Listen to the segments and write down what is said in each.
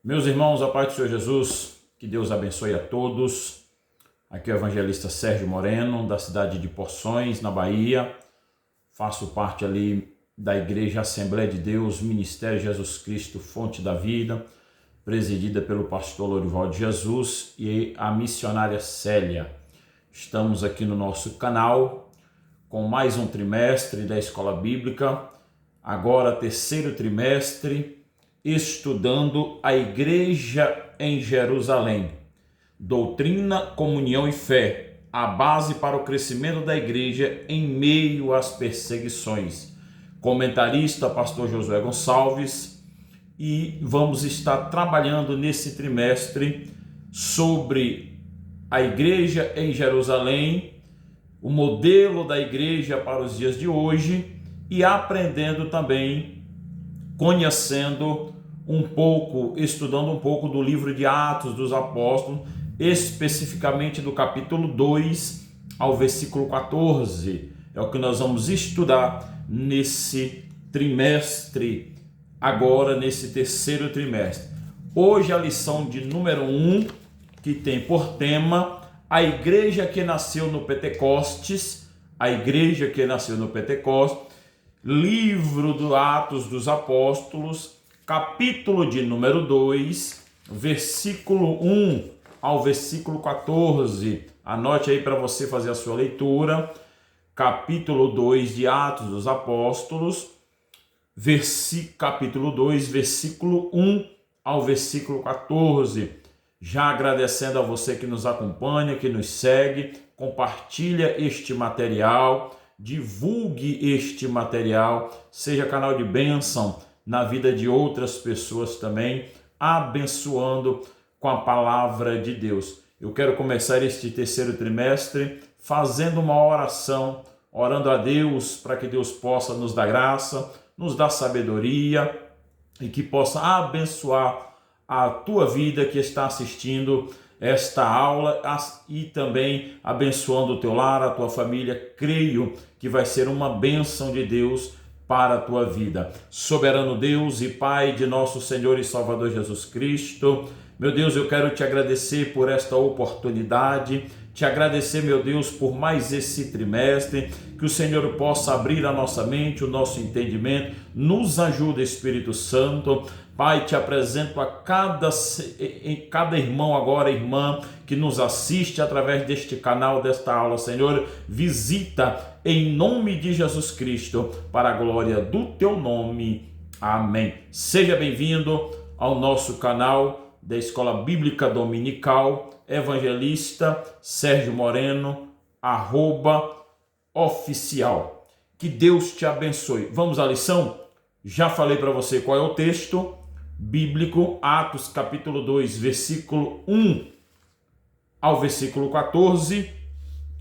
Meus irmãos, a paz do Senhor Jesus, que Deus abençoe a todos. Aqui é o evangelista Sérgio Moreno, da cidade de Poções, na Bahia. Faço parte ali da Igreja Assembleia de Deus, Ministério Jesus Cristo, Fonte da Vida, presidida pelo pastor Lorival de Jesus e a missionária Célia. Estamos aqui no nosso canal com mais um trimestre da Escola Bíblica, agora terceiro trimestre, estudando a Igreja em Jerusalém. Doutrina, comunhão e fé, a base para o crescimento da igreja em meio às perseguições. Comentarista, pastor Josué Gonçalves, e vamos estar trabalhando nesse trimestre sobre a igreja em Jerusalém, o modelo da igreja para os dias de hoje e aprendendo também, conhecendo um pouco, estudando um pouco do livro de Atos dos Apóstolos, especificamente do capítulo 2 ao versículo 14. É o que nós vamos estudar nesse trimestre, agora nesse terceiro trimestre. Hoje a lição de número 1, que tem por tema a igreja que nasceu no Pentecostes, a igreja que nasceu no Pentecostes, livro do Atos dos Apóstolos, capítulo de número 2, versículo 1 ao versículo 14. Anote aí para você fazer a sua leitura. Capítulo 2 de Atos dos Apóstolos, capítulo 2, versículo 1 ao versículo 14. Já agradecendo a você que nos acompanha, que nos segue, compartilha este material, divulgue este material, seja canal de bênção na vida de outras pessoas também, abençoando com a palavra de Deus. Eu quero começar este terceiro trimestre fazendo uma oração, orando a Deus para que Deus possa nos dar graça, nos dar sabedoria e que possa abençoar a tua vida que está assistindo esta aula e também abençoando o teu lar, a tua família. Creio que vai ser uma bênção de Deus para a tua vida. Soberano Deus e Pai de nosso Senhor e Salvador Jesus Cristo, meu Deus, eu quero te agradecer por esta oportunidade, te agradecer, meu Deus, por mais esse trimestre, que o Senhor possa abrir a nossa mente, o nosso entendimento, nos ajuda, Espírito Santo. Pai, te apresento a cada irmão agora, irmã, que nos assiste através deste canal, desta aula, Senhor, visita em nome de Jesus Cristo, para a glória do teu nome. Amém. Seja bem-vindo ao nosso canal da Escola Bíblica Dominical, evangelista Sérgio Moreno, @oficial. Que Deus te abençoe. Vamos à lição? Já falei para você qual é o texto bíblico, Atos capítulo 2, versículo 1 ao versículo 14,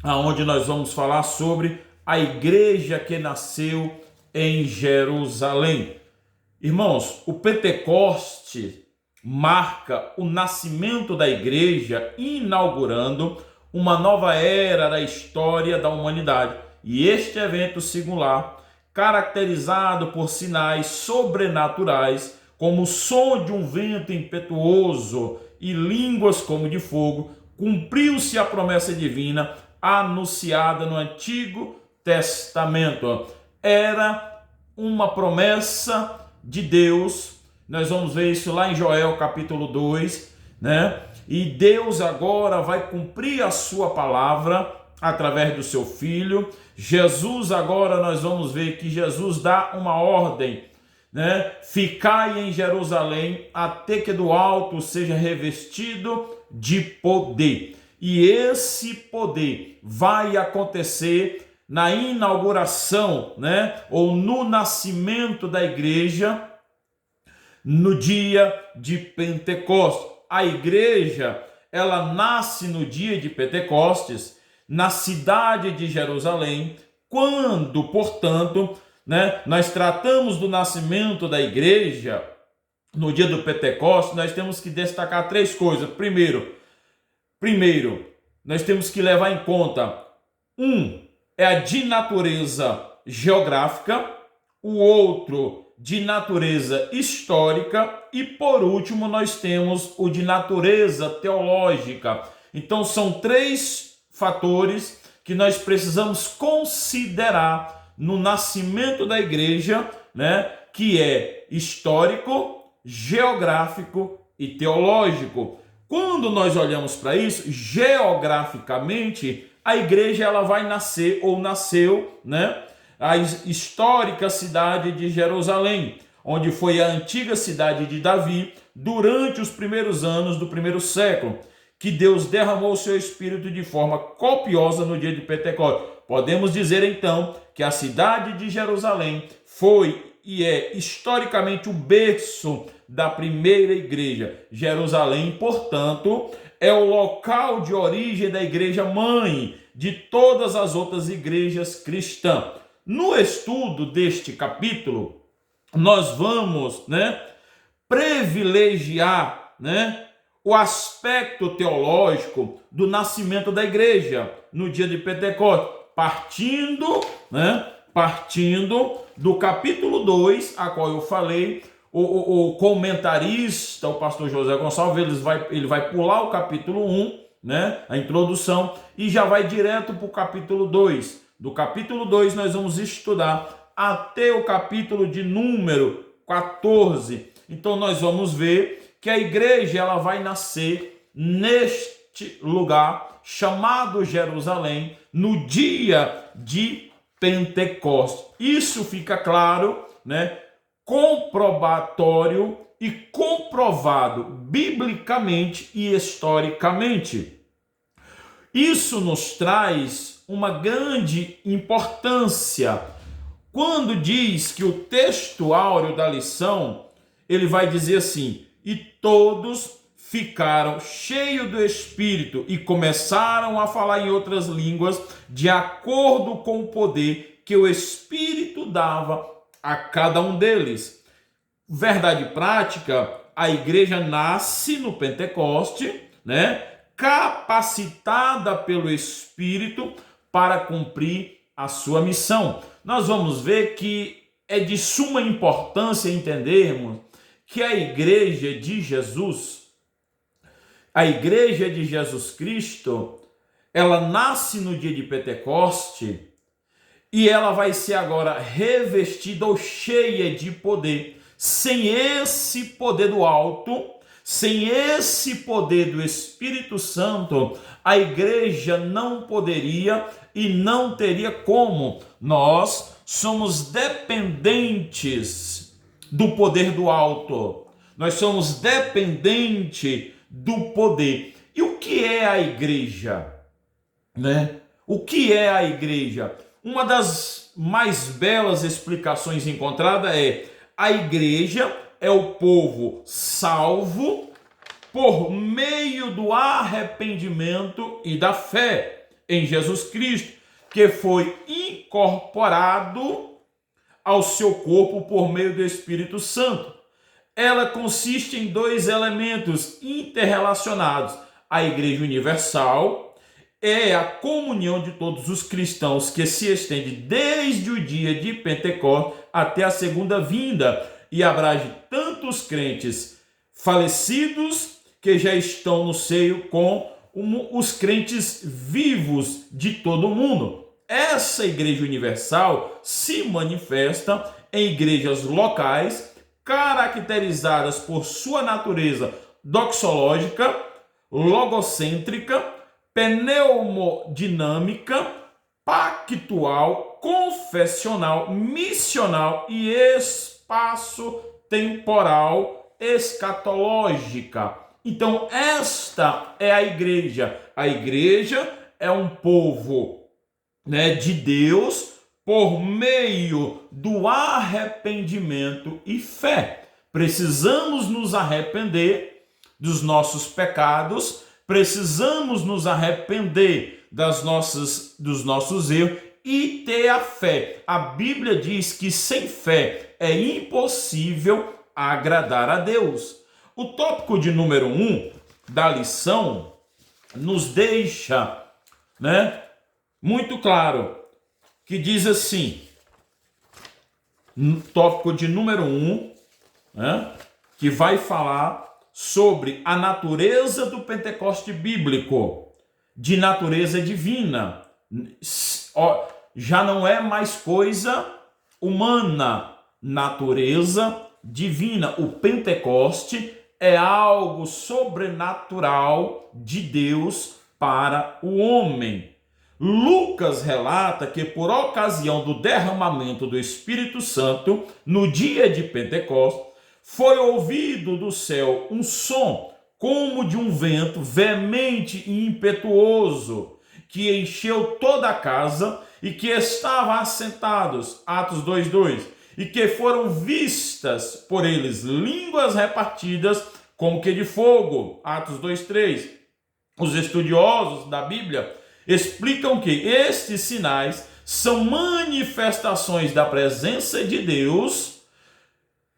aonde nós vamos falar sobre a igreja que nasceu em Jerusalém. Irmãos, o Pentecoste marca o nascimento da igreja, inaugurando uma nova era da história da humanidade. E este evento singular, caracterizado por sinais sobrenaturais, como o som de um vento impetuoso e línguas como de fogo, cumpriu-se a promessa divina anunciada no Antigo Testamento. Era uma promessa de Deus. Nós vamos ver isso lá em Joel capítulo 2, né? E Deus agora vai cumprir a sua palavra através do seu Filho. Jesus agora, nós vamos ver que Jesus dá uma ordem, né? Ficai em Jerusalém até que do alto seja revestido de poder. E esse poder vai acontecer na inauguração, né? Ou no nascimento da igreja, no dia de Pentecostes. A igreja, ela nasce no dia de Pentecostes, na cidade de Jerusalém, quando, portanto, né, nós tratamos do nascimento da igreja no dia do Pentecostes, nós temos que destacar três coisas. Primeiro, nós temos que levar em conta, é a de natureza geográfica, o outro de natureza histórica e, por último, nós temos o de natureza teológica. Então, são 3 fatores que nós precisamos considerar no nascimento da igreja, né? Que é histórico, geográfico e teológico. Quando nós olhamos para isso, geograficamente, a igreja ela vai nascer ou nasceu, né? A histórica cidade de Jerusalém, onde foi a antiga cidade de Davi durante os primeiros anos do primeiro século, que Deus derramou o seu Espírito de forma copiosa no dia de Pentecostes. Podemos dizer então que a cidade de Jerusalém foi e é historicamente o berço da primeira igreja. Jerusalém, portanto, é o local de origem da igreja mãe de todas as outras igrejas cristãs. No estudo deste capítulo, nós vamos, privilegiar, o aspecto teológico do nascimento da igreja no dia de Pentecostes, partindo do capítulo 2, a qual eu falei. O comentarista, o pastor José Gonçalves, ele vai pular o capítulo 1, a introdução, e já vai direto para o capítulo 2. Do capítulo 2 nós vamos estudar até o capítulo de número 14. Então nós vamos ver que a igreja ela vai nascer neste lugar chamado Jerusalém no dia de Pentecostes. Isso fica claro, comprobatório e comprovado biblicamente e historicamente. Isso nos traz uma grande importância quando diz que o texto áureo da lição, ele vai dizer assim: e todos ficaram cheios do Espírito e começaram a falar em outras línguas de acordo com o poder que o Espírito dava a cada um deles. Verdade prática, a igreja nasce no Pentecoste, capacitada pelo Espírito para cumprir a sua missão. Nós vamos ver que é de suma importância entendermos que a igreja de Jesus, a igreja de Jesus Cristo, ela nasce no dia de Pentecoste e ela vai ser agora revestida ou cheia de poder. Sem esse poder do alto, sem esse poder do Espírito Santo, a igreja não poderia e não teria como. Nós somos dependentes do poder do alto. Nós somos dependentes do poder. E o que é a igreja? O que é a igreja? Uma das mais belas explicações encontradas é: a igreja é o povo salvo por meio do arrependimento e da fé em Jesus Cristo, que foi incorporado ao seu corpo por meio do Espírito Santo. Ela consiste em 2 elementos interrelacionados: a Igreja Universal é a comunhão de todos os cristãos que se estende desde o dia de Pentecostes até a segunda vinda e abrange tanto os crentes falecidos que já estão no seio com os crentes vivos de todo o mundo. Essa Igreja Universal se manifesta em igrejas locais caracterizadas por sua natureza doxológica, logocêntrica, pneumodinâmica, pactual, confessional, missional e espaço-temporal escatológica. Então, esta é a igreja. A igreja é um povo, de Deus por meio do arrependimento e fé. Precisamos nos arrepender dos nossos pecados, precisamos nos arrepender dos nossos erros e ter a fé. A Bíblia diz que sem fé é impossível agradar a Deus. O tópico de número 1 da lição nos deixa, muito claro, que diz assim: tópico de número 1, né, que vai falar sobre a natureza do Pentecoste bíblico, de natureza divina. Já não é mais coisa humana, natureza divina. O Pentecoste é algo sobrenatural de Deus para o homem. Lucas relata que por ocasião do derramamento do Espírito Santo, no dia de Pentecostes, foi ouvido do céu um som como de um vento veemente e impetuoso, que encheu toda a casa e que estavam assentados, Atos 2:2, e que foram vistas por eles línguas repartidas como que de fogo, Atos 2:3. Os estudiosos da Bíblia explicam que estes sinais são manifestações da presença de Deus,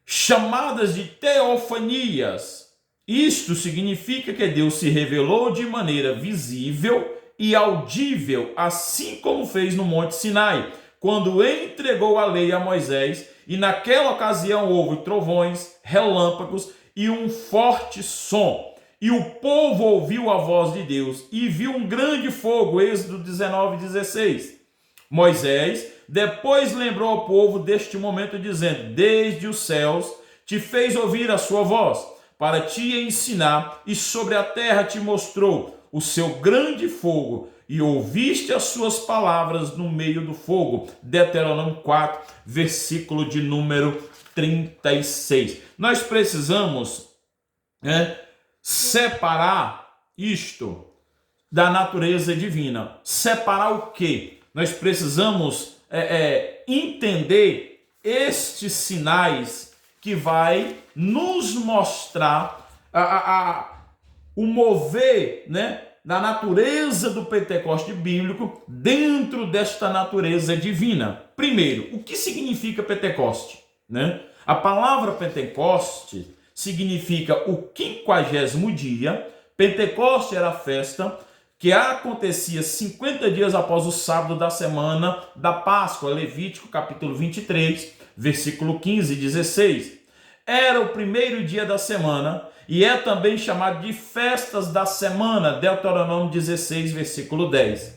chamadas de teofanias. Isto significa que Deus se revelou de maneira visível e audível, assim como fez no Monte Sinai, quando entregou a lei a Moisés, e naquela ocasião houve trovões, relâmpagos e um forte som. E o povo ouviu a voz de Deus e viu um grande fogo, Êxodo 19:16. Moisés depois lembrou ao povo deste momento, dizendo: desde os céus te fez ouvir a sua voz, para te ensinar, e sobre a terra te mostrou o seu grande fogo, e ouviste as suas palavras no meio do fogo. Deuteronômio 4, versículo de número 36. Nós precisamos separar isto da natureza divina. Separar o quê? Nós precisamos entender estes sinais que vai nos mostrar o mover, da natureza do Pentecoste bíblico dentro desta natureza divina. Primeiro, o que significa Pentecoste? A palavra Pentecoste significa o 50º dia. Pentecoste era a festa que acontecia 50 dias após o sábado da semana da Páscoa, Levítico capítulo 23, versículo 15 e 16. Era o primeiro dia da semana e é também chamado de festas da semana, Deuteronômio 16, versículo 10.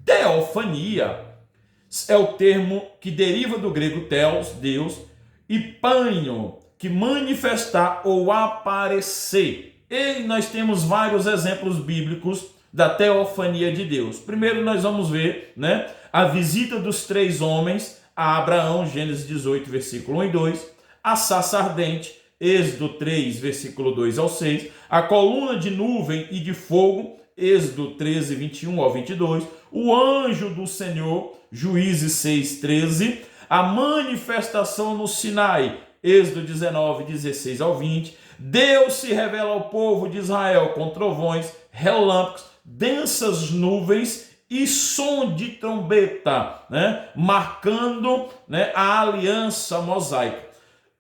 Teofania é o termo que deriva do grego theos, Deus, e panho, que manifestar ou aparecer. E nós temos vários exemplos bíblicos da teofania de Deus. Primeiro nós vamos ver a visita dos 3 homens a Abraão, Gênesis 18, versículo 1 e 2, a sarça ardente, Êxodo 3, versículo 2 ao 6, a coluna de nuvem e de fogo, Êxodo 13, 21 ao 22, o anjo do Senhor, Juízes 6, 13, a manifestação no Sinai, Êxodo 19, 16 ao 20, Deus se revela ao povo de Israel com trovões, relâmpagos, densas nuvens e som de trombeta, marcando a aliança mosaica.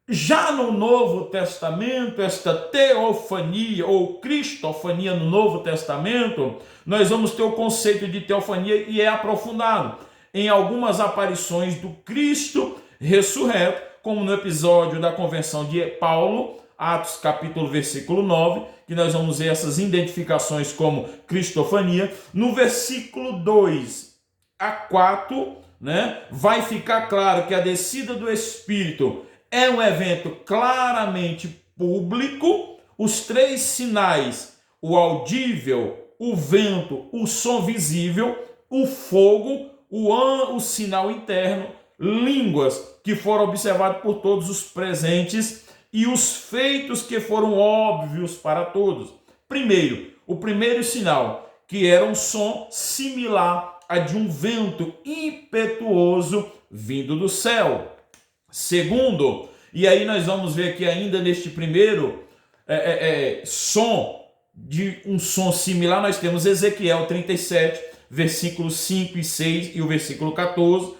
Já no Novo Testamento, esta teofania ou cristofania no Novo Testamento, nós vamos ter o conceito de teofania e é aprofundado em algumas aparições do Cristo ressurreto, como no episódio da convenção de Paulo, Atos capítulo versículo 9, que nós vamos ver essas identificações como cristofania. No versículo 2 a 4, vai ficar claro que a descida do Espírito é um evento claramente público. Os 3 sinais, o audível, o vento, o som visível, o fogo, o sinal interno, línguas que foram observados por todos os presentes e os feitos que foram óbvios para todos. Primeiro, o primeiro sinal, que era um som similar a de um vento impetuoso vindo do céu. Segundo, e aí nós vamos ver que ainda neste primeiro som, de um som similar, nós temos Ezequiel 37, versículos 5 e 6 e o versículo 14,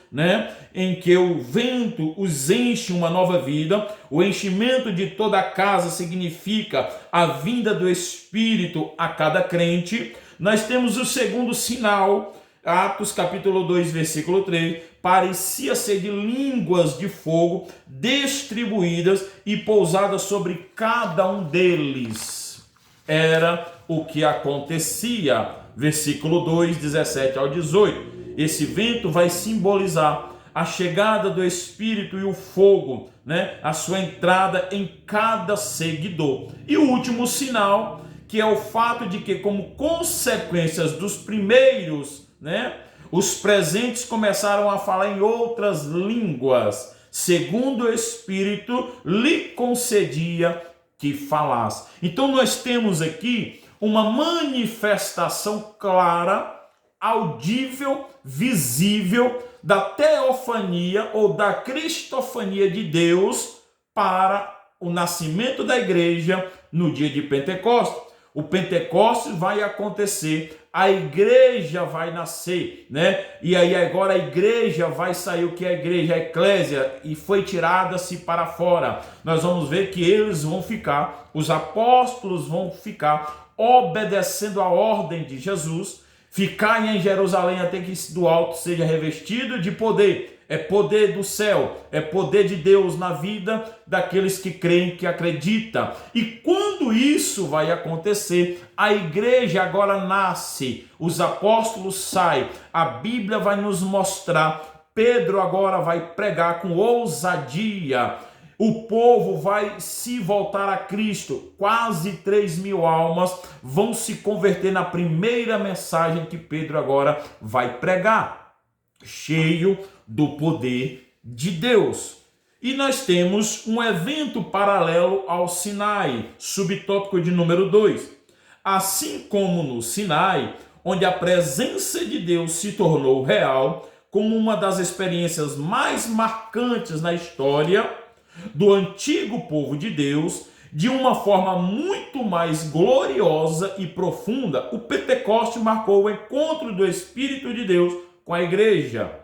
em que o vento os enche uma nova vida. O enchimento de toda a casa significa a vinda do Espírito a cada crente. Nós temos o segundo sinal, Atos capítulo 2, versículo 3, parecia ser de línguas de fogo distribuídas e pousadas sobre cada um deles. Era o que acontecia. Versículo 2, 17 ao 18. Esse vento vai simbolizar a chegada do Espírito e o fogo, a sua entrada em cada seguidor. E o último sinal, que é o fato de que, como consequências dos primeiros, os presentes começaram a falar em outras línguas, segundo o Espírito lhe concedia que falasse. Então nós temos aqui uma manifestação clara, audível, visível da teofania ou da cristofania de Deus para o nascimento da igreja no dia de Pentecostes. O Pentecostes vai acontecer, a igreja vai nascer, E aí agora a igreja vai sair, o que é a igreja? A eclésia, e foi tirada-se para fora. Nós vamos ver que eles vão ficar, os apóstolos vão ficar obedecendo a ordem de Jesus, ficar em Jerusalém até que do alto seja revestido de poder. É poder do céu, é poder de Deus na vida daqueles que creem, que acreditam. E quando isso vai acontecer, a igreja agora nasce, os apóstolos saem, a Bíblia vai nos mostrar, Pedro agora vai pregar com ousadia, o povo vai se voltar a Cristo, quase 3.000 almas vão se converter na primeira mensagem que Pedro agora vai pregar, cheio do poder de Deus. E nós temos um evento paralelo ao Sinai, subtópico de número 2. Assim como no Sinai, onde a presença de Deus se tornou real, como uma das experiências mais marcantes na história do antigo povo de Deus, de uma forma muito mais gloriosa e profunda, o Pentecostes marcou o encontro do Espírito de Deus com a igreja.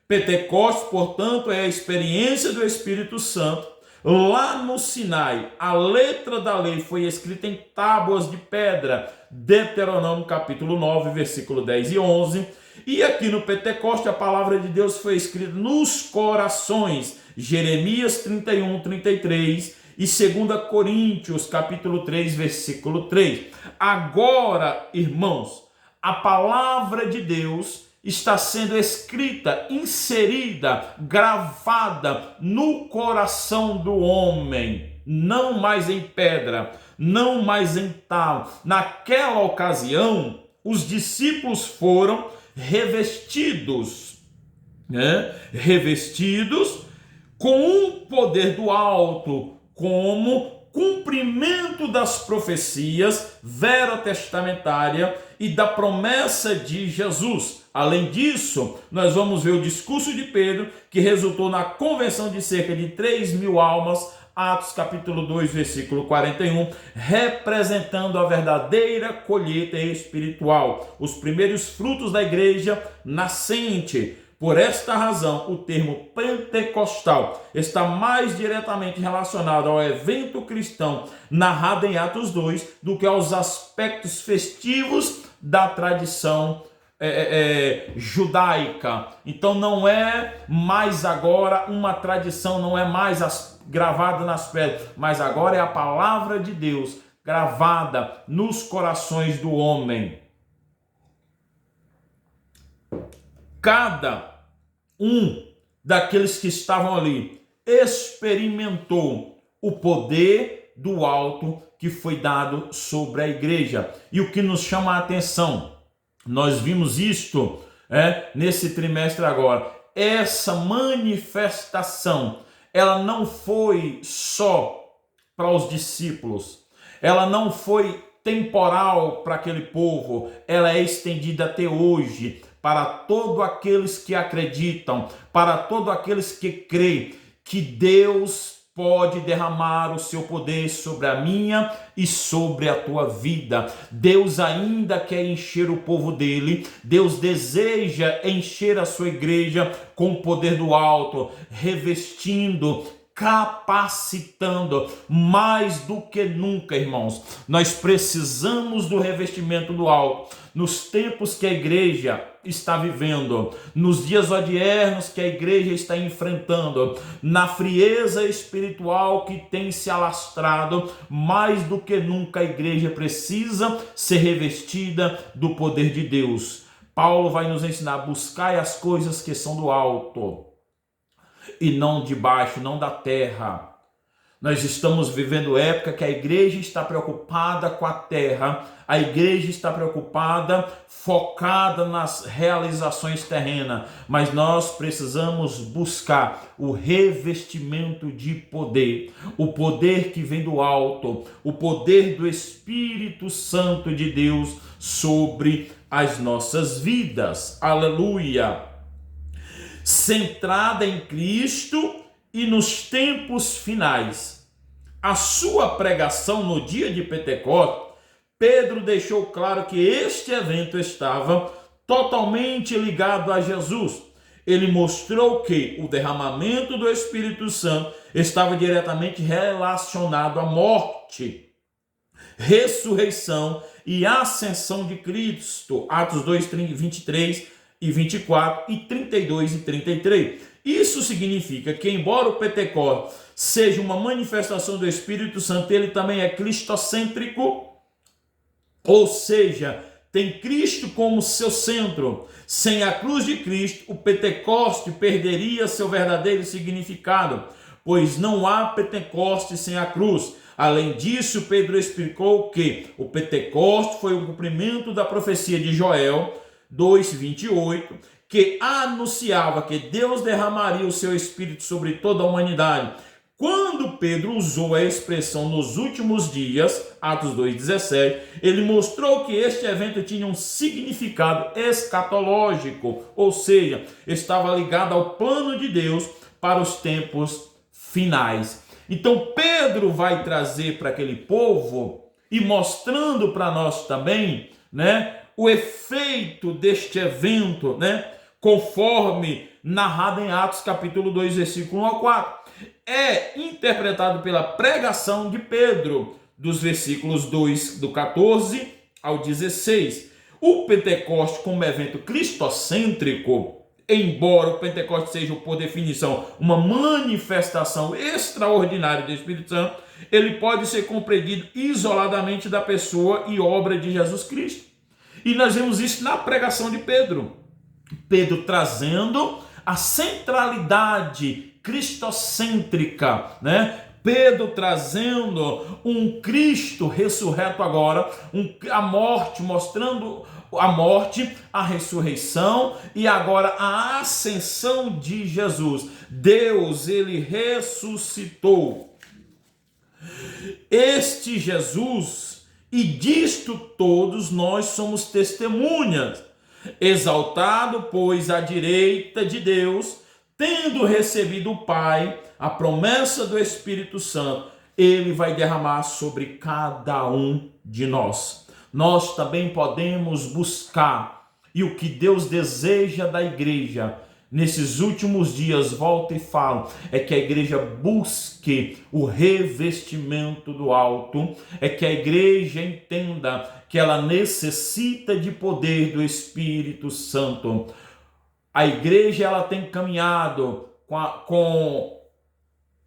Pentecostes, portanto, é a experiência do Espírito Santo. Lá no Sinai, a letra da lei foi escrita em tábuas de pedra, Deuteronômio capítulo 9, versículo 10 e 11. E aqui no Pentecostes, a palavra de Deus foi escrita nos corações, Jeremias 31, 33 e 2 Coríntios capítulo 3, versículo 3. Agora, irmãos, a palavra de Deus está sendo escrita, inserida, gravada no coração do homem, não mais em pedra, não mais em tábua. Naquela ocasião, os discípulos foram revestidos, revestidos com um poder do alto, como cumprimento das profecias verotestamentárias e da promessa de Jesus. Além disso, nós vamos ver o discurso de Pedro, que resultou na conversão de cerca de 3.000 almas, Atos capítulo 2, versículo 41, representando a verdadeira colheita espiritual, os primeiros frutos da igreja nascente. Por esta razão, o termo pentecostal está mais diretamente relacionado ao evento cristão narrado em Atos 2 do que aos aspectos festivos da tradição judaica. Então não é mais agora uma tradição, não é mais gravada nas pedras, mas agora é a palavra de Deus gravada nos corações do homem. Cada um daqueles que estavam ali experimentou o poder do alto que foi dado sobre a igreja. E o que nos chama a atenção, nós vimos isto nesse trimestre agora, essa manifestação, ela não foi só para os discípulos, ela não foi temporal para aquele povo, ela é estendida até hoje, para todos aqueles que acreditam, para todos aqueles que creem que Deus pode derramar o seu poder sobre a minha e sobre a tua vida. Deus ainda quer encher o povo dele, Deus deseja encher a sua igreja com o poder do alto, revestindo capacitando mais do que nunca, irmãos. Nós precisamos do revestimento do alto nos tempos que a igreja está vivendo, nos dias odiernos que a igreja está enfrentando, na frieza espiritual que tem se alastrado. Mais do que nunca a igreja precisa ser revestida do poder de Deus. Paulo vai nos ensinar: buscai as coisas que são do alto e não de baixo, não da terra. Nós estamos vivendo época que a igreja está preocupada com a terra, a igreja está preocupada, focada nas realizações terrenas, mas nós precisamos buscar o revestimento de poder, o poder que vem do alto, o poder do Espírito Santo de Deus sobre as nossas vidas. Aleluia! Centrada em Cristo e nos tempos finais. A sua pregação no dia de Pentecostes, Pedro deixou claro que este evento estava totalmente ligado a Jesus. Ele mostrou que o derramamento do Espírito Santo estava diretamente relacionado à morte, ressurreição e ascensão de Cristo. Atos 2, 23 e 24 e 32 e 33. Isso significa que, embora o Pentecostes seja uma manifestação do Espírito Santo, ele também é cristocêntrico, ou seja, tem Cristo como seu centro. Sem a cruz de Cristo, o Pentecostes perderia seu verdadeiro significado, pois não há Pentecostes sem a cruz. Além disso, Pedro explicou que o Pentecostes foi o cumprimento da profecia de Joel 2:28, que anunciava que Deus derramaria o seu Espírito sobre toda a humanidade. Quando Pedro usou a expressão nos últimos dias, Atos 2:17, ele mostrou que este evento tinha um significado escatológico, ou seja, estava ligado ao plano de Deus para os tempos finais. Então Pedro vai trazer para aquele povo e mostrando para nós também, o efeito deste evento, conforme narrado em Atos capítulo 2, versículo 1 ao 4. É interpretado pela pregação de Pedro, dos versículos 2, do 14 ao 16. O Pentecostes, como evento cristocêntrico, embora o Pentecostes seja, por definição, uma manifestação extraordinária do Espírito Santo, ele pode ser compreendido isoladamente da pessoa e obra de Jesus Cristo. E nós vemos isso na pregação de Pedro. Pedro trazendo a centralidade cristocêntrica, Pedro trazendo um Cristo ressurreto agora, a morte, mostrando a morte, a ressurreição e agora a ascensão de Jesus. Deus, ele ressuscitou este Jesus, e disto todos nós somos testemunhas. Exaltado, pois, à direita de Deus, tendo recebido o Pai a promessa do Espírito Santo, ele vai derramar sobre cada um de nós. Nós também podemos buscar, e o que Deus deseja da igreja nesses últimos dias, volta e falo, é que a igreja busque o revestimento do alto, é que a igreja entenda que ela necessita de poder do Espírito Santo. A igreja, ela tem caminhado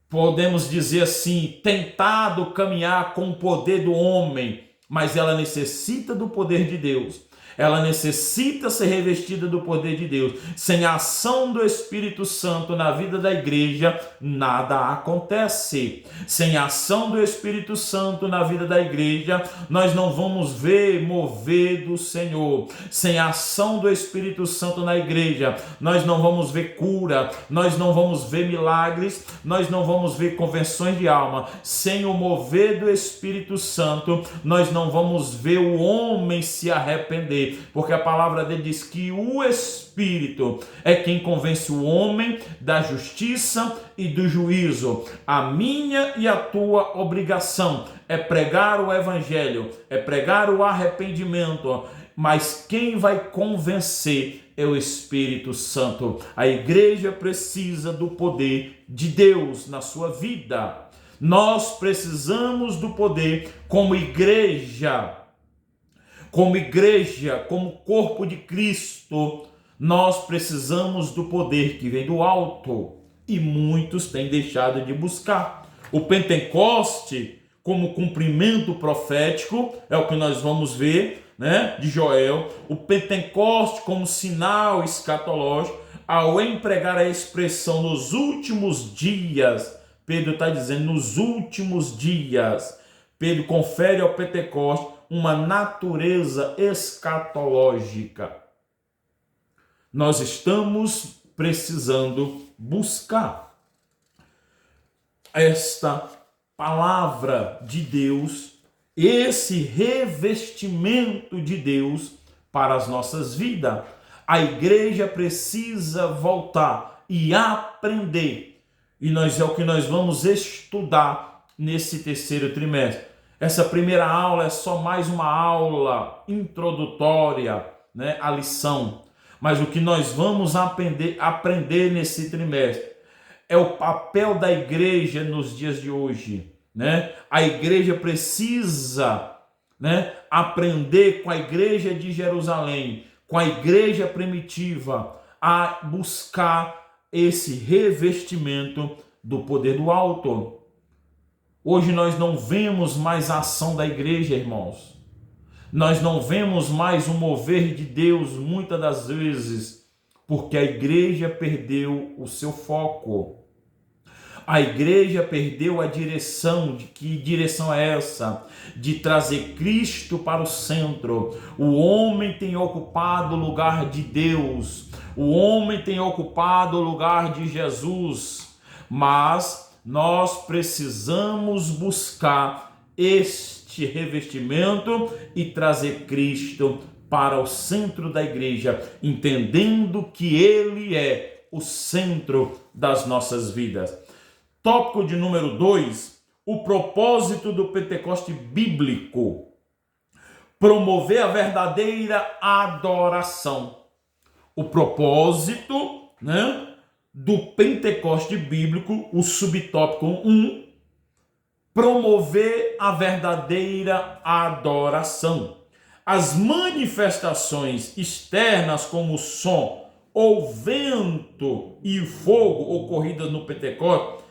podemos dizer assim, tentado caminhar com o poder do homem, mas ela necessita do poder de Deus. Ela necessita ser revestida do poder de Deus. Sem a ação do Espírito Santo na vida da igreja, nada acontece. Sem a ação do Espírito Santo na vida da igreja, nós não vamos ver mover do Senhor. Sem a ação do Espírito Santo na igreja, nós não vamos ver cura, nós não vamos ver milagres, nós não vamos ver conversões de alma. Sem o mover do Espírito Santo, nós não vamos ver o homem se arrepender. Porque a palavra dele diz que o Espírito é quem convence o homem da justiça e do juízo. A minha e a tua obrigação é pregar o evangelho, é pregar o arrependimento, mas quem vai convencer é o Espírito Santo. A igreja precisa do poder de Deus na sua vida. Nós precisamos do poder como igreja, como corpo de Cristo. Nós precisamos do poder que vem do alto e muitos têm deixado de buscar. O Pentecoste, como cumprimento profético, é o que nós vamos ver, né, de Joel. O Pentecoste como sinal escatológico, ao empregar a expressão nos últimos dias. Pedro está dizendo nos últimos dias. Pedro confere ao Pentecoste uma natureza escatológica. Nós estamos precisando buscar esta palavra de Deus, esse revestimento de Deus para as nossas vidas. A igreja precisa voltar e aprender. E é o que nós vamos estudar nesse terceiro trimestre. Essa primeira aula é só mais uma aula introdutória, né, à lição. Mas o que nós vamos aprender nesse trimestre é o papel da igreja nos dias de hoje, né? A igreja precisa, né, aprender com a igreja de Jerusalém, com a igreja primitiva, a buscar esse revestimento do poder do alto. Hoje nós não vemos mais a ação da igreja, irmãos. Nós não vemos mais o mover de Deus muitas das vezes, porque a igreja perdeu o seu foco. A igreja perdeu a direção. De que direção é essa? De trazer Cristo para o centro. O homem tem ocupado o lugar de Deus. O homem tem ocupado o lugar de Jesus. Mas nós precisamos buscar este revestimento e trazer Cristo para o centro da igreja, entendendo que Ele é o centro das nossas vidas. Tópico de número 2, o propósito do Pentecoste bíblico. Promover a verdadeira adoração. O propósito, né, do Pentecoste bíblico, o subtópico 1, promover a verdadeira adoração. As manifestações externas como o som ou vento e fogo ocorridas no Pentecoste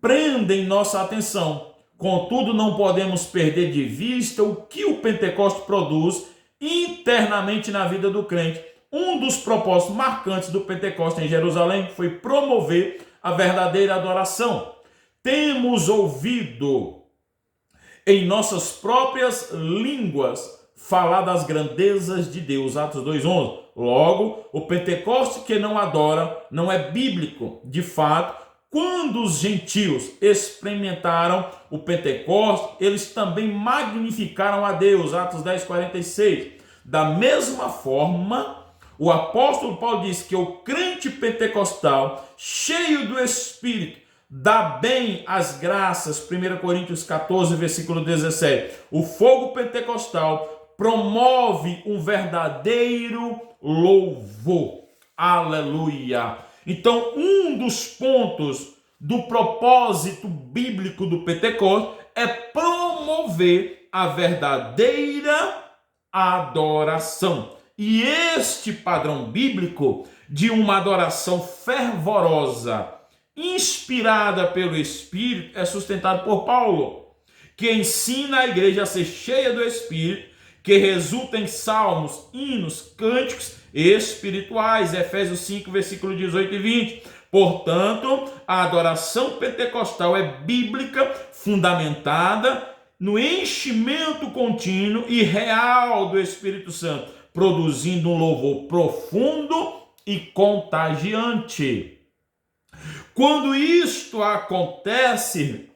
prendem nossa atenção. Contudo, não podemos perder de vista o que o Pentecoste produz internamente na vida do crente. Um dos propósitos marcantes do Pentecoste em Jerusalém foi promover a verdadeira adoração. Temos ouvido em nossas próprias línguas falar das grandezas de Deus. Atos 2:11. Logo, o Pentecoste que não adora não é bíblico. De fato, quando os gentios experimentaram o Pentecoste, eles também magnificaram a Deus. Atos 10:46. Da mesma forma, o apóstolo Paulo diz que o crente pentecostal, cheio do Espírito, dá bem as graças. 1 Coríntios 14, versículo 17. O fogo pentecostal promove um verdadeiro louvor. Aleluia! Então, um dos pontos do propósito bíblico do Pentecoste é promover a verdadeira adoração. E este padrão bíblico de uma adoração fervorosa, inspirada pelo Espírito, é sustentado por Paulo, que ensina a igreja a ser cheia do Espírito, que resulta em salmos, hinos, cânticos espirituais. Efésios 5, versículo 18 e 20. Portanto, a adoração pentecostal é bíblica, fundamentada no enchimento contínuo e real do Espírito Santo, produzindo um louvor profundo e contagiante. Quando isto acontece,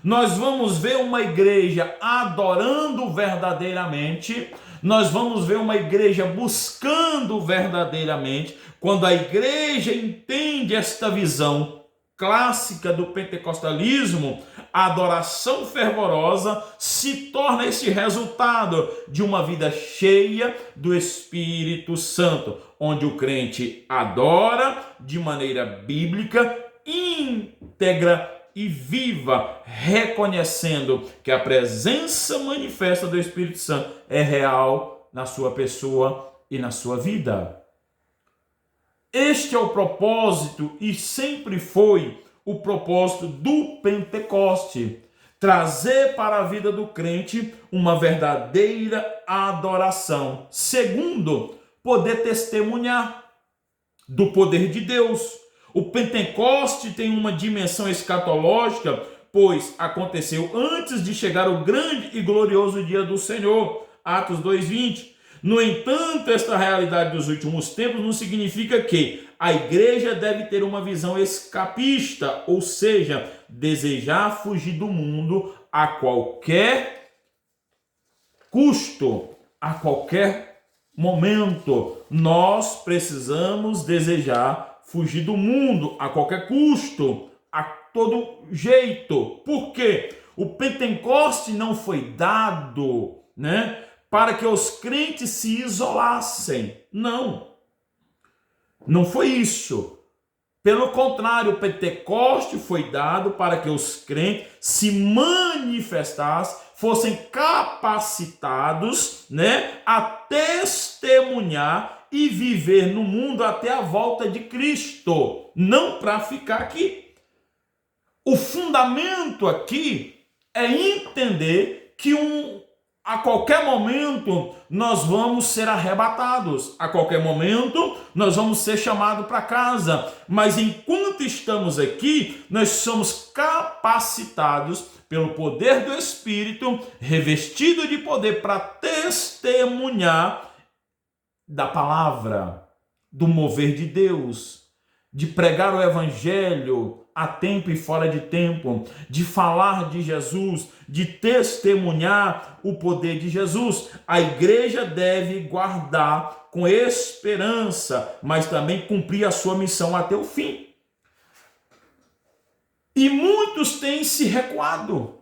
nós vamos ver uma igreja adorando verdadeiramente, nós vamos ver uma igreja buscando verdadeiramente. Quando a igreja entende esta visão clássica do pentecostalismo, a adoração fervorosa se torna esse resultado de uma vida cheia do Espírito Santo, onde o crente adora de maneira bíblica, íntegra e viva, reconhecendo que a presença manifesta do Espírito Santo é real na sua pessoa e na sua vida. Este é o propósito e sempre foi o propósito do Pentecoste, trazer para a vida do crente uma verdadeira adoração. Segundo, poder testemunhar do poder de Deus. O Pentecoste tem uma dimensão escatológica, pois aconteceu antes de chegar o grande e glorioso dia do Senhor, Atos 2:20. No entanto, esta realidade dos últimos tempos não significa que a igreja deve ter uma visão escapista, ou seja, desejar fugir do mundo a qualquer custo, a qualquer momento. Nós precisamos desejar fugir do mundo a qualquer custo, a todo jeito. Por quê? O Pentecoste não foi dado, para que os crentes se isolassem. Não foi isso. Pelo contrário, o Pentecoste foi dado para que os crentes se manifestassem, fossem capacitados, a testemunhar e viver no mundo até a volta de Cristo, não para ficar aqui. O fundamento aqui é entender que a qualquer momento nós vamos ser arrebatados, a qualquer momento nós vamos ser chamados para casa, mas enquanto estamos aqui, nós somos capacitados pelo poder do Espírito, revestido de poder para testemunhar da palavra, do mover de Deus, de pregar o evangelho a tempo e fora de tempo, de falar de Jesus, de testemunhar o poder de Jesus. A igreja deve guardar com esperança, mas também cumprir a sua missão até o fim. E muitos têm se recuado.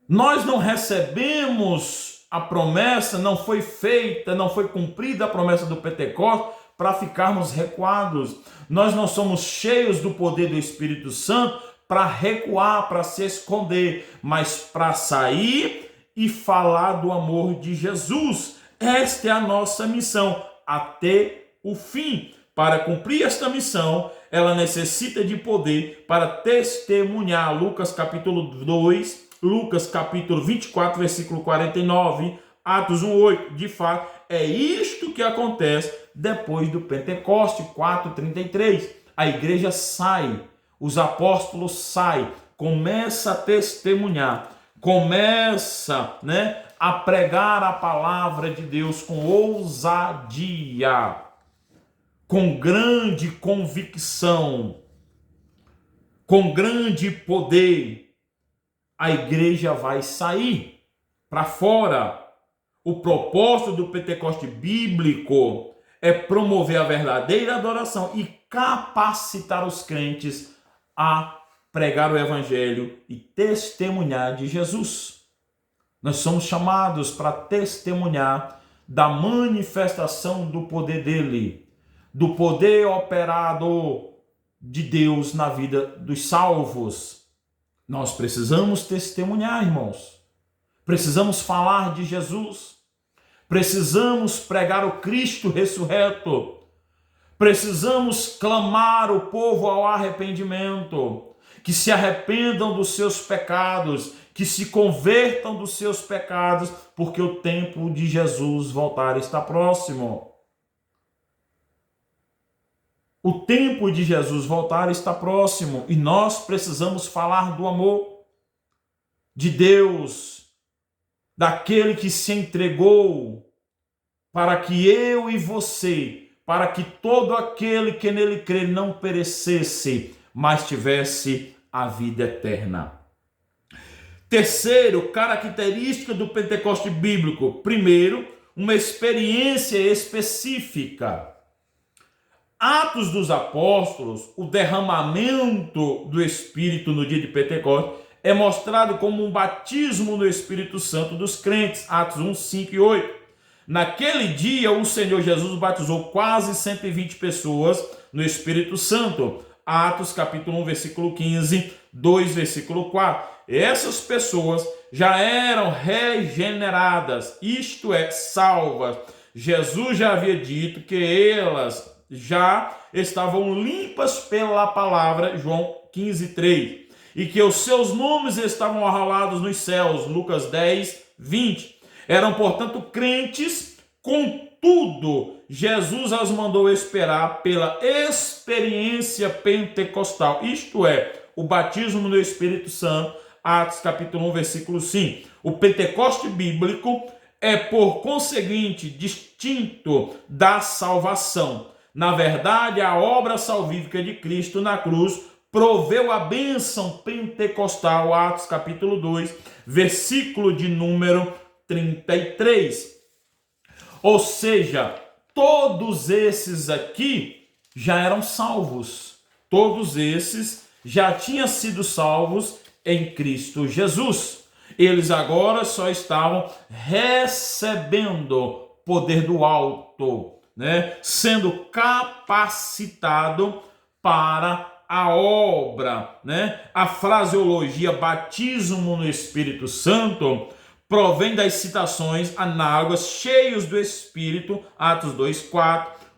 Nós não recebemos a promessa, não foi feita, não foi cumprida a promessa do Pentecostes para ficarmos recuados. Nós não somos cheios do poder do Espírito Santo para recuar, para se esconder, mas para sair e falar do amor de Jesus. Esta é a nossa missão até o fim. Para cumprir esta missão, ela necessita de poder para testemunhar. Lucas capítulo 2, Lucas capítulo 24, versículo 49, Atos 1:8. De fato, é isto que acontece depois do Pentecoste, 4:33. A igreja sai, os apóstolos saem, começa a testemunhar, começa, a pregar a palavra de Deus com ousadia, com grande convicção, com grande poder. A igreja vai sair para fora. O propósito do Pentecoste bíblico é promover a verdadeira adoração e capacitar os crentes a pregar o evangelho e testemunhar de Jesus. Nós somos chamados para testemunhar da manifestação do poder dele, do poder operado de Deus na vida dos salvos. Nós precisamos testemunhar, irmãos. Precisamos falar de Jesus. Precisamos pregar o Cristo ressurreto. Precisamos clamar o povo ao arrependimento, que se arrependam dos seus pecados, que se convertam dos seus pecados, porque o tempo de Jesus voltar está próximo. O tempo de Jesus voltar está próximo e nós precisamos falar do amor de Deus, daquele que se entregou para que eu e você, para que todo aquele que nele crê não perecesse, mas tivesse a vida eterna. Terceiro, característica do Pentecoste bíblico. Primeiro, uma experiência específica. Atos dos Apóstolos, o derramamento do Espírito no dia de Pentecostes, é mostrado como um batismo no Espírito Santo dos crentes, Atos 1, 5 e 8. Naquele dia, o Senhor Jesus batizou quase 120 pessoas no Espírito Santo, Atos capítulo 1, versículo 15, 2, versículo 4. Essas pessoas já eram regeneradas, isto é, salvas. Jesus já havia dito que elas já estavam limpas pela palavra, João 15, 3, e que os seus nomes estavam arrolados nos céus, Lucas 10, 20. Eram, portanto, crentes, contudo, Jesus as mandou esperar pela experiência pentecostal, isto é, o batismo no Espírito Santo, Atos capítulo 1, versículo 5. O Pentecoste bíblico é, por conseguinte, distinto da salvação. Na verdade, a obra salvífica de Cristo na cruz proveu a bênção pentecostal, Atos capítulo 2, versículo de número 33. Ou seja, todos esses aqui já eram salvos. Todos esses já tinham sido salvos em Cristo Jesus. Eles agora só estavam recebendo poder do alto, né? Sendo capacitado para a obra, né? A fraseologia batismo no Espírito Santo provém das citações análogas cheios do Espírito, Atos 2,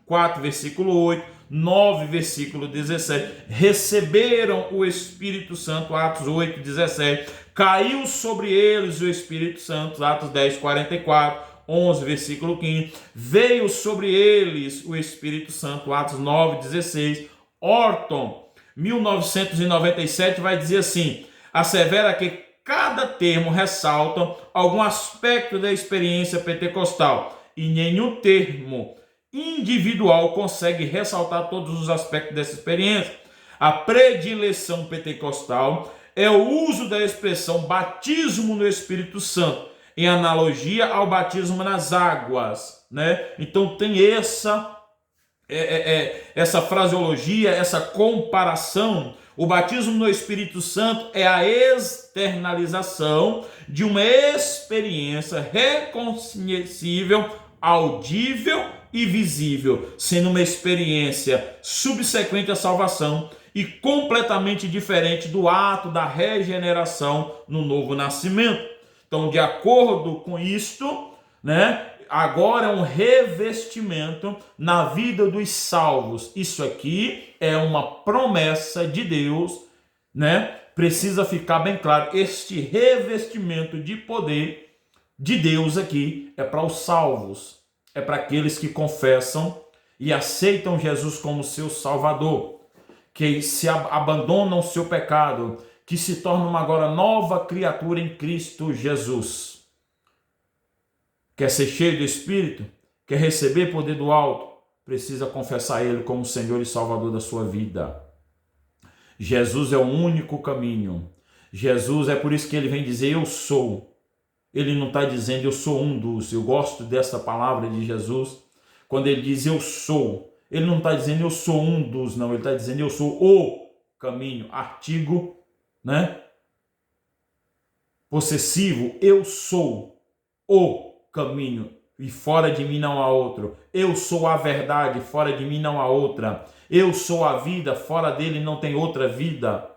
4, versículo 8, 9, versículo 17. Receberam o Espírito Santo, Atos 8, 17. Caiu sobre eles o Espírito Santo, Atos 10, 44. 11, versículo 15, veio sobre eles o Espírito Santo, Atos 9, 16. Orton, 1997, vai dizer assim: assevera que cada termo ressalta algum aspecto da experiência pentecostal e nenhum termo individual consegue ressaltar todos os aspectos dessa experiência. A predileção pentecostal é o uso da expressão batismo no Espírito Santo, em analogia ao batismo nas águas, né? Então tem essa fraseologia, essa comparação. O batismo no Espírito Santo é a externalização de uma experiência reconhecível, audível e visível, sendo uma experiência subsequente à salvação e completamente diferente do ato da regeneração no novo nascimento. Então, de acordo com isto, né, agora é um revestimento na vida dos salvos. Isso aqui é uma promessa de Deus, né? Precisa ficar bem claro, este revestimento de poder de Deus aqui é para os salvos, é para aqueles que confessam e aceitam Jesus como seu Salvador, que se abandonam o seu pecado, que se tornam agora nova criatura em Cristo Jesus. Quer ser cheio do Espírito? Quer receber poder do alto? Precisa confessar Ele como Senhor e Salvador da sua vida. Jesus é o único caminho. Jesus, é por isso que Ele vem dizer eu sou. Ele não está dizendo eu sou um dos. Eu gosto dessa palavra de Jesus. Quando Ele diz eu sou, Ele não está dizendo eu sou um dos, não. Ele está dizendo eu sou o caminho. Artigo, né? Possessivo, eu sou o caminho e fora de mim não há outro. Eu sou a verdade, fora de mim não há outra. Eu sou a vida, fora dele não tem outra vida.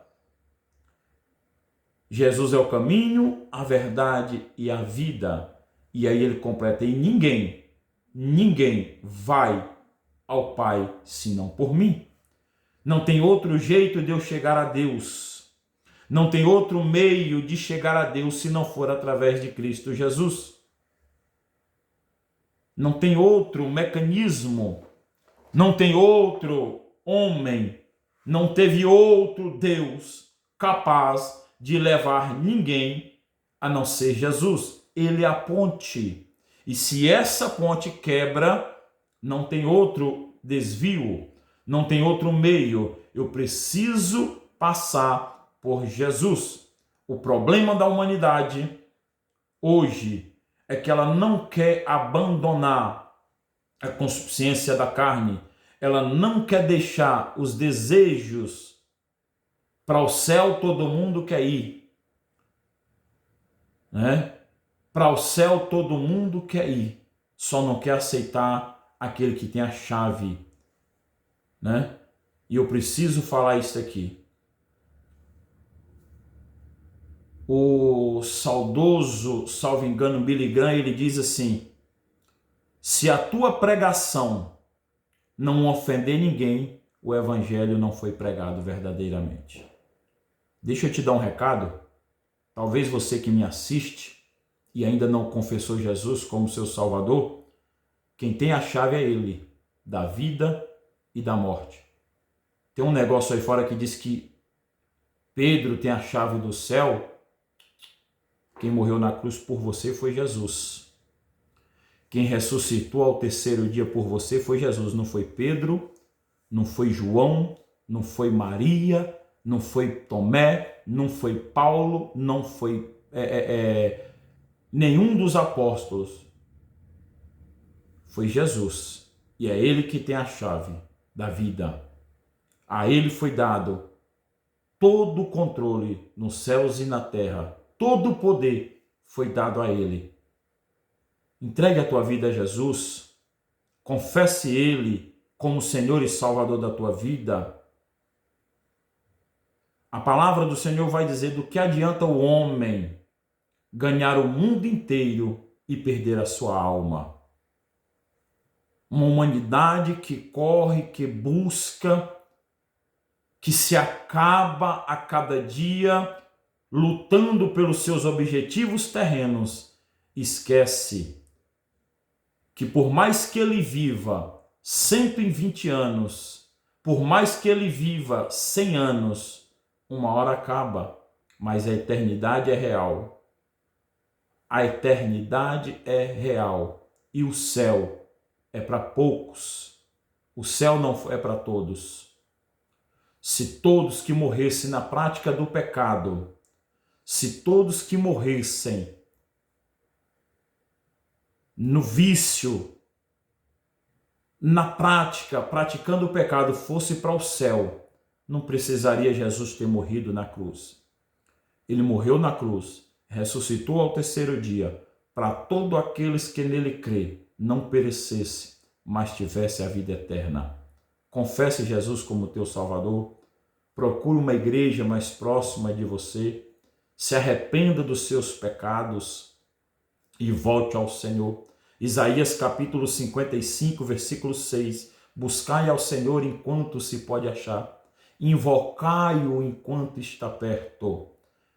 Jesus é o caminho, a verdade e a vida. E aí ele completa, e ninguém vai ao Pai senão por mim. Não tem outro jeito de eu chegar a Deus. Não tem outro meio de chegar a Deus se não for através de Cristo Jesus. Não tem outro mecanismo, não tem outro homem, não teve outro Deus capaz de levar ninguém a não ser Jesus. Ele é a ponte. E se essa ponte quebra, não tem outro desvio, não tem outro meio. Eu preciso passar por Jesus. O problema da humanidade hoje é que ela não quer abandonar a consciência da carne, ela não quer deixar os desejos para o céu, todo mundo quer ir, né? Para o céu todo mundo quer ir, só não quer aceitar aquele que tem a chave, né? E eu preciso falar isso aqui. O saudoso, salvo engano, Billy Graham, ele diz assim: se a tua pregação não ofender ninguém, o evangelho não foi pregado verdadeiramente. Deixa eu te dar um recado. Talvez você que me assiste e ainda não confessou Jesus como seu Salvador, quem tem a chave é Ele, da vida e da morte. Tem um negócio aí fora que diz que Pedro tem a chave do céu. Quem morreu na cruz por você foi Jesus. Quem ressuscitou ao terceiro dia por você foi Jesus. Não foi Pedro, não foi João, não foi Maria, não foi Tomé, não foi Paulo, não foi nenhum dos apóstolos. Foi Jesus. E é Ele que tem a chave da vida. A Ele foi dado todo o controle nos céus e na terra. Todo o poder foi dado a Ele. Entregue a tua vida a Jesus. Confesse Ele como Senhor e Salvador da tua vida. A palavra do Senhor vai dizer: do que adianta o homem ganhar o mundo inteiro e perder a sua alma? Uma humanidade que corre, que busca, que se acaba a cada dia lutando pelos seus objetivos terrenos, esquece que por mais que ele viva 120 anos, por mais que ele viva 100 anos, uma hora acaba, mas a eternidade é real. A eternidade é real e o céu é para poucos. O céu não é para todos. Se todos que morressem na prática do pecado, se todos que morressem no vício, na prática, praticando o pecado, fosse para o céu, não precisaria Jesus ter morrido na cruz. Ele morreu na cruz, ressuscitou ao terceiro dia, para todos aqueles que nele crê, não perecesse, mas tivesse a vida eterna. Confesse Jesus como teu Salvador, procure uma igreja mais próxima de você, se arrependa dos seus pecados e volte ao Senhor. Isaías capítulo 55, versículo 6. Buscai ao Senhor enquanto se pode achar. Invocai-o enquanto está perto.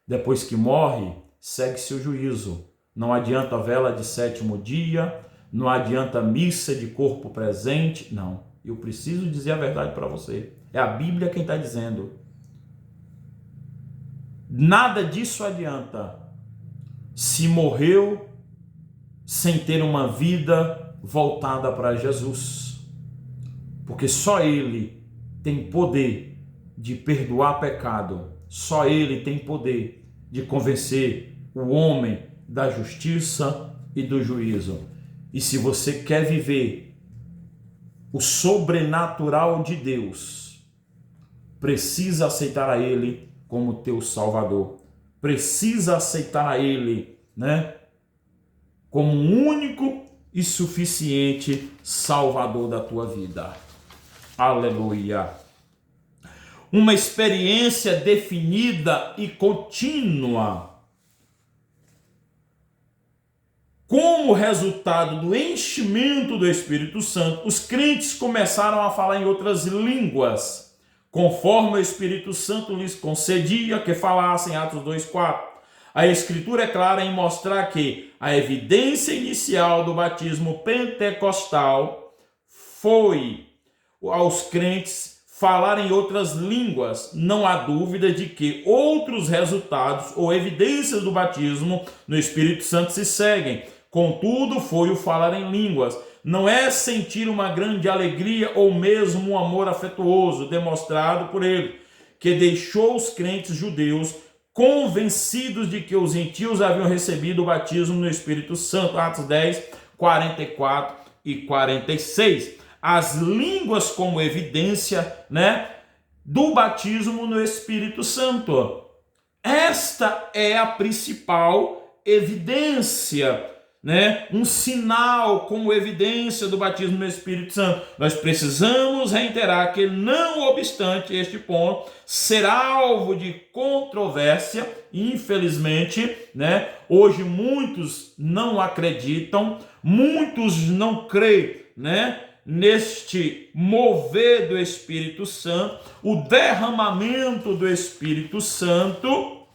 Depois que morre, segue-se o juízo. Não adianta a vela de sétimo dia, não adianta missa de corpo presente. Não, eu preciso dizer a verdade para você. É a Bíblia quem está dizendo. Nada disso adianta se morreu sem ter uma vida voltada para Jesus. Porque só Ele tem poder de perdoar pecado. Só Ele tem poder de convencer o homem da justiça e do juízo. E se você quer viver o sobrenatural de Deus, precisa aceitar a Ele como teu Salvador. Precisa aceitar a Ele, né, como um único e suficiente Salvador da tua vida. Aleluia. Uma experiência definida e contínua. Como resultado do enchimento do Espírito Santo, os crentes começaram a falar em outras línguas, conforme o Espírito Santo lhes concedia que falassem. Atos 2:4. A Escritura é clara em mostrar que a evidência inicial do batismo pentecostal foi aos crentes falar em outras línguas. Não há dúvida de que outros resultados ou evidências do batismo no Espírito Santo se seguem. Contudo, foi o falar em línguas. Não é sentir uma grande alegria ou mesmo um amor afetuoso demonstrado por ele, que deixou os crentes judeus convencidos de que os gentios haviam recebido o batismo no Espírito Santo. Atos 10, 44 e 46. as línguas como evidência, né, do batismo no Espírito Santo. Esta é a principal evidência, né? Um sinal como evidência do batismo no Espírito Santo. Nós precisamos reiterar que, não obstante este ponto ser alvo de controvérsia, infelizmente, né? Hoje muitos não acreditam, muitos não creem, né, neste mover do Espírito Santo, o derramamento do Espírito Santo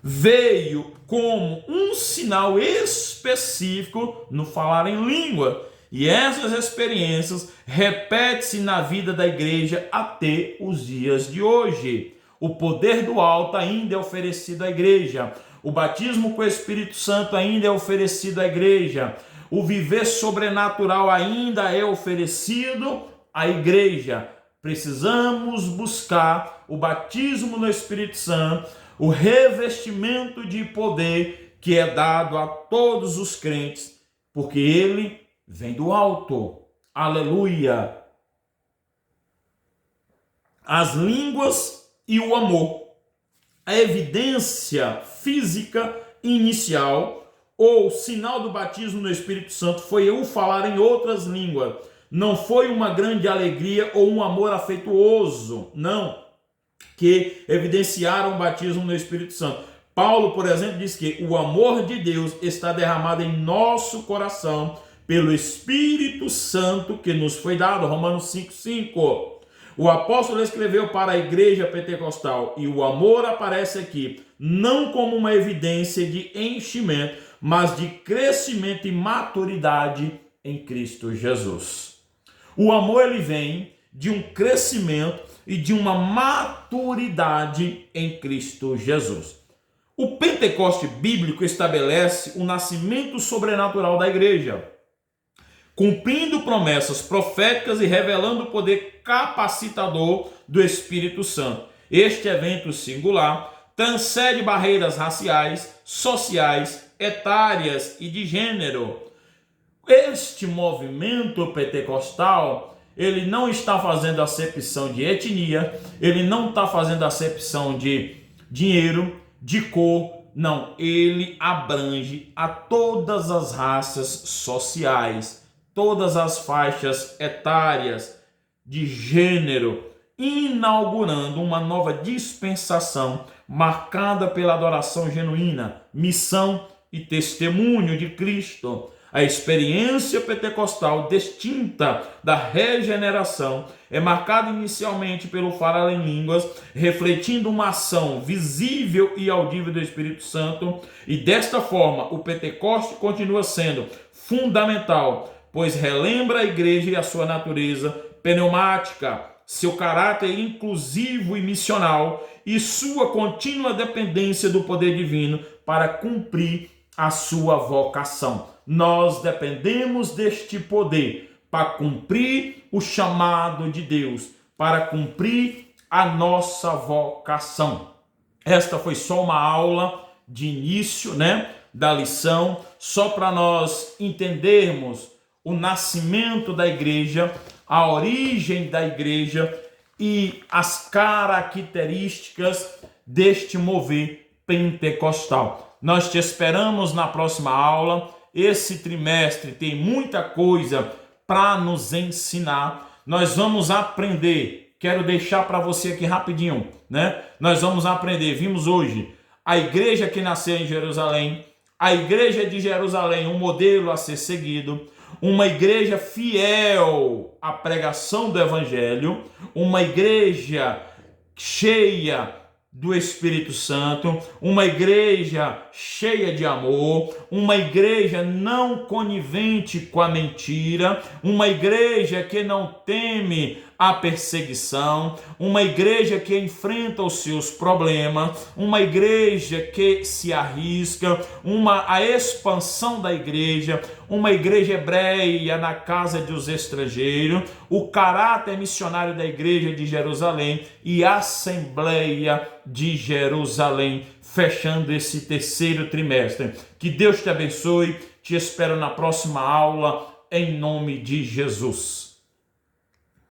veio como um sinal específico no falar em língua. E essas experiências repetem-se na vida da igreja até os dias de hoje. O poder do alto ainda é oferecido à igreja. O batismo com o Espírito Santo ainda é oferecido à igreja. O viver sobrenatural ainda é oferecido à igreja. Precisamos buscar o batismo no Espírito Santo, o revestimento de poder que é dado a todos os crentes, porque ele vem do alto. Aleluia! As línguas e o amor. A evidência física inicial ou sinal do batismo no Espírito Santo foi eu falar em outras línguas. Não foi uma grande alegria ou um amor afetuoso, não, que evidenciaram o batismo no Espírito Santo. Paulo, por exemplo, diz que o amor de Deus está derramado em nosso coração pelo Espírito Santo que nos foi dado. Romanos 5:5. O apóstolo escreveu para a igreja pentecostal, e o amor aparece aqui não como uma evidência de enchimento, mas de crescimento e maturidade em Cristo Jesus. O amor, ele vem de um crescimento e de uma maturidade em Cristo Jesus. O Pentecoste bíblico estabelece o nascimento sobrenatural da igreja, cumprindo promessas proféticas e revelando o poder capacitador do Espírito Santo. Este evento singular transcende barreiras raciais, sociais, etárias e de gênero. Este movimento pentecostal, ele não está fazendo acepção de etnia, ele não está fazendo acepção de dinheiro, de cor, não, ele abrange a todas as raças sociais, todas as faixas etárias, de gênero, inaugurando uma nova dispensação marcada pela adoração genuína, missão e testemunho de Cristo. A experiência pentecostal distinta da regeneração é marcada inicialmente pelo falar em línguas, refletindo uma ação visível e audível do Espírito Santo, e desta forma o Pentecoste continua sendo fundamental, pois relembra a igreja e a sua natureza pneumática, seu caráter inclusivo e missional e sua contínua dependência do poder divino para cumprir a sua vocação. Nós dependemos deste poder para cumprir o chamado de Deus, para cumprir a nossa vocação. Esta foi só uma aula de início, né, da lição, só para nós entendermos o nascimento da igreja, a origem da igreja e as características deste mover pentecostal. Nós te esperamos na próxima aula. Esse trimestre tem muita coisa para nos ensinar. Nós vamos aprender, quero deixar para você aqui rapidinho, né? Nós vamos aprender, vimos hoje, a igreja que nasceu em Jerusalém, a igreja de Jerusalém, um modelo a ser seguido, uma igreja fiel à pregação do evangelho, uma igreja cheia do Espírito Santo, uma igreja cheia de amor, uma igreja não conivente com a mentira, uma igreja que não teme a perseguição, uma igreja que enfrenta os seus problemas, uma igreja que se arrisca, a expansão da igreja, uma igreja hebreia na casa dos estrangeiros, o caráter missionário da igreja de Jerusalém e a Assembleia de Jerusalém, fechando esse terceiro trimestre. Que Deus te abençoe, te espero na próxima aula, em nome de Jesus.